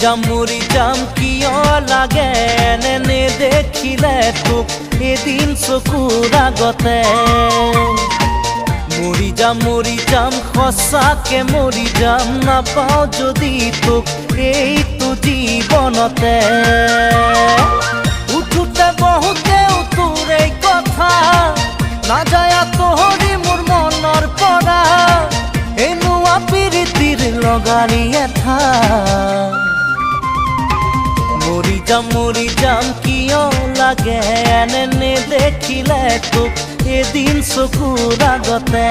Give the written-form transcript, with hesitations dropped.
মৰি যাম কিয় লাগে এনে দেখিলে তোক এদিন চকুৰ আগতে মৰি যাম সঁচাকে মৰি যাম নাপাওঁ যদি তোক এইটো জীৱনতে উঠোতে বহুতেও তোৰ এই কথা নাযায় আঁতৰি মোৰ মনৰ পৰা এনেকুৱা প্ৰীতিৰ লগাৰী এঠা মৰি যাম কিয় লাগে এনে দেখিলে তোক এদিন চকুৰ আগতে